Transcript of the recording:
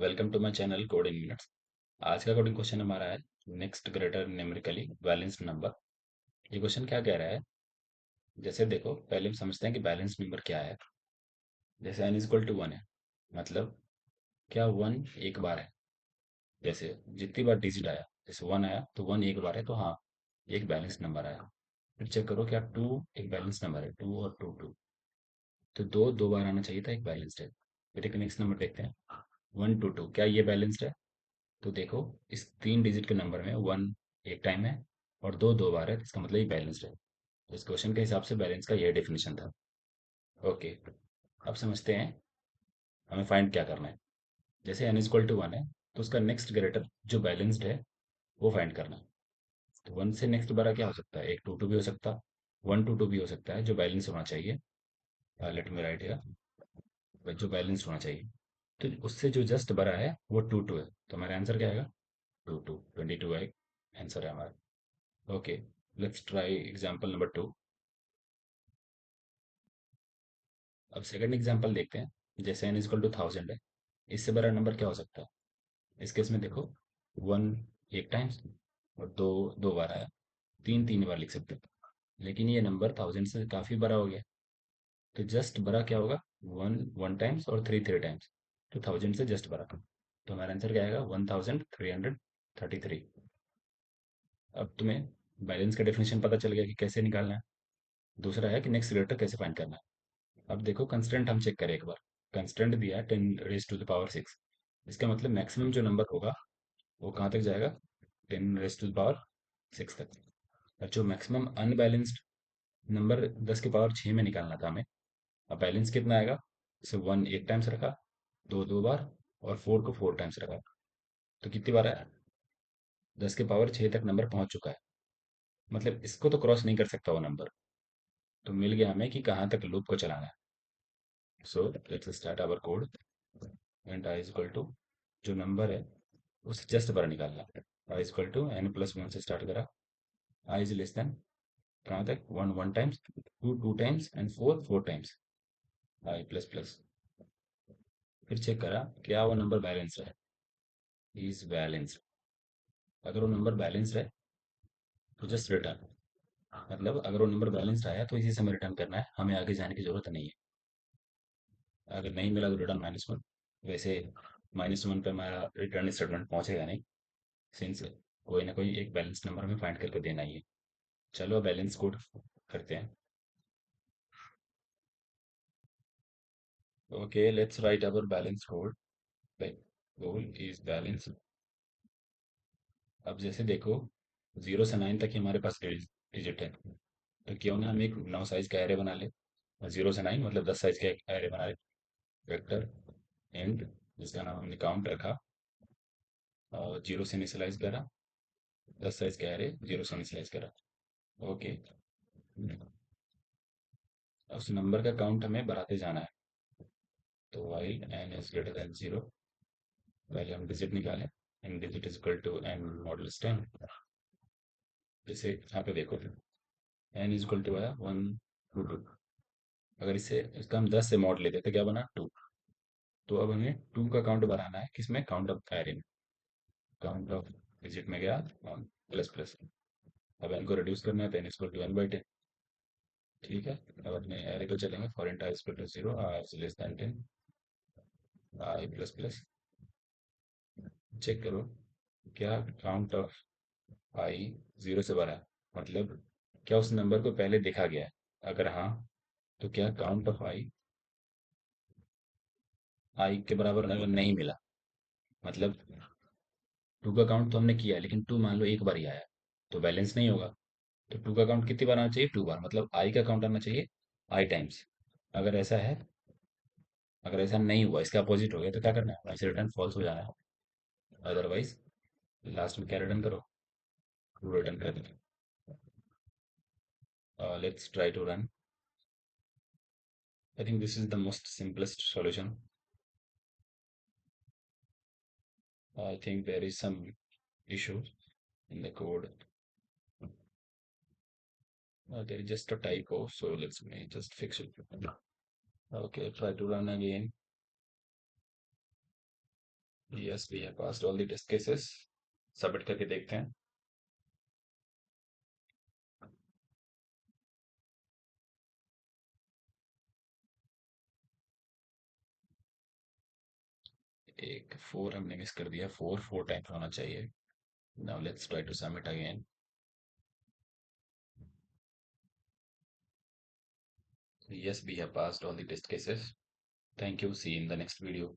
Welcome to my channel code in minutes. आज का coding question हमारा है next greater numerically balanced number. ये क्वेश्चन क्या कह रहा है? जैसे देखो, पहले हम समझते हैं कि बैलेंस्ड नंबर क्या है। जैसे n इक्वल टू 1 है, मतलब क्या 1 एक बार है? जैसे जितनी बार डिजिट आया, जैसे 1 आया तो 1 एक बार है, तो हाँ, एक बैलेंस्ड नंबर आया। फिर चेक करो क्या 2 एक बैलेंस्ड नंबर है, 2 और 2 2, तो दो बार आना चाहिए था, एक बैलेंस्ड है। फिर एक नेक्स्ट नंबर देखते हैं, 1 2 2, क्या ये बैलेंस्ड है? तो देखो, इस 3 डिजिट के नंबर में 1 एक टाइम है और 2 दो बार है, तो इसका मतलब ये बैलेंस्ड है। तो इस क्वेश्चन के हिसाब से बैलेंस का ये डेफिनेशन था। ओके, अब समझते हैं हमें फाइंड क्या करना है। जैसे n इक्वल टू 1 है, तो उसका नेक्स्ट ग्रेटर जो बैलेंस्ड है वो फाइंड करना है। तो 1 से नेक्स्ट बड़ा क्या हो सकता है? एक 2 2 भी हो सकता है, 1 2 2 भी हो सकता है, जो बैलेंस होना चाहिए। लेट मी राइट हियर, जो बैलेंस होना चाहिए। तो उससे जो जस्ट बड़ा है वो 2 2 है, तो हमारा आंसर क्या आएगा? 2 2, 22 है आंसर है हमारा। Okay, let's try example number 2। अब सेकंड एग्जांपल देखते हैं। जैसे n इक्वल टू 1000 है, इससे बड़ा नंबर क्या हो सकता है? इस केस में देखो, 1 एक टाइम्स और 2 दो बार आया, 3 तीन बार लिख सकते हैं। लेकिन ये नंबर 1000 से काफ़ी बड़ा हो गया, तो जस्ट बड़ा क्या होगा? 1 वन टाइम्स और 3 थ्री टाइम्स, तो 1000 से जस्ट बड़ा। तो हमारा आंसर क्या आएगा? 1333। अब तुम्हें बैलेंस का डेफिनेशन पता चल गया कि कैसे निकालना है। दूसरा है कि नेक्स्ट ग्रेटर कैसे फाइंड करना है। अब देखो, कंस्टेंट हम चेक करें एक बार। कंस्टेंट दिया है 10 रेज टू द पावर 6, इसका मतलब मैक्सिमम जो नंबर होगा वो कहाँ तक जाएगा? 10 रेज टू द पावर 6 तक। और जो मैक्सिमम अनबैलेंस्ड नंबर 10 की पावर 6 में निकालना था हमें, अब बैलेंस कितना आएगा? जैसे 1 एक टाइम्स रखा, 2 दो बार, और 4 को 4 टाइम्स रखा, तो कितनी बार आया? 10 की पावर 6 तक नंबर पहुंच चुका है, मतलब इसको तो क्रॉस नहीं कर सकता वो नंबर। तो मिल गया हमें कि कहाँ तक लूप को चलाना है। So let's start our code. And I equal to, जो नंबर है उसे जस्ट बार निकालना है। आई इक्वल टू n+1 से स्टार्ट करा, आई इज लेस देन कहाँ तक? 1 one times, 2 two times and 4 four times, I plus plus. फिर चेक करा क्या वो नंबर बैलेंस है, इज बैलेंस्ड। अगर वो नंबर बैलेंस्ड है तो जस्ट रिटर्न, मतलब अगर वो नंबर बैलेंस्ड आया तो इसी समय रिटर्न करना है, हमें आगे जाने की जरूरत नहीं है। अगर नहीं मिला तो रिटर्न -1। वैसे -1 पे हमारा रिटर्न स्टेटमेंट पहुंचेगा नहीं, सिंस कोई ना कोई एक बैलेंस नंबर हमें फाइंड करके देना ही है। चलो बैलेंस कोड करते हैं। Okay, let's write our balance code. Goal is balance. अब जैसे देखो, 0 से 9 तक ही हमारे पास डिजिट है, तो क्यों ना हम एक 9 साइज का एरे बना ले। 0 से 9 मतलब 10 साइज का एक एरे बना ले। वेक्टर एंड, जिसका नाम हमने काउंट रखा, और 0 से इनिशियलाइज करा, 10 साइज का एरे 0 से इनिशियलाइज करा। ओके, उस नंबर का काउंट हमें बढ़ाते जाना है। तो while n is greater than 0, पहले हम डिजिट निकालें। n digit is equal to n modulus 10। जैसे यहाँ पे देखो, n इज इक्वल टू आया 1 2 2, अगर इससे इसका हम 10 से मॉड लेते तो क्या बना? 2। तो अब हमें 2 का काउंट बढ़ाना है, किसमें? काउंट ऑफ एरे में। काउंट ऑफ डिजिट में गया प्लस प्लस। अब n को रिड्यूस करना है तो n is equal to n/10। ठीक है, अब अपने एरे को चलेंगे। For int i is equal to 0, i is less than 10, i plus plus. Check करो क्या काउंट ऑफ आई 0 से बड़ा है, मतलब क्या उस नंबर को पहले देखा गया है? अगर हाँ, तो क्या काउंट ऑफ आई के बराबर अगर नहीं मिला, मतलब 2 का काउंट तो हमने किया है, लेकिन 2 मान लो एक बार ही आया, तो बैलेंस नहीं होगा। तो 2 का काउंट कितनी बार आना चाहिए? 2 बार, मतलब आई का काउंट आना चाहिए आई टाइम्स। अगर ऐसा है, अगर ऐसा नहीं हुआ, इसका अपोजिट हो गया, तो क्या करना है? वहीं से रिटर्न फॉल्स हो जाना है। अदरवाइज लास्ट में क्या रिटर्न करो? ट्रू रिटर्न कर देना। Let's try to run. I think this is the most simplest solution. I think there is some issue in the code. There is just a typo, so let's me just fix it. Okay, try to run again. Yes, we have passed all the test cases. Submit करके देखते हैं। एक four हमने miss कर दिया, four four times होना चाहिए। Now let's try to submit again. Yes, we have passed all the test cases. Thank you. See you in the next video.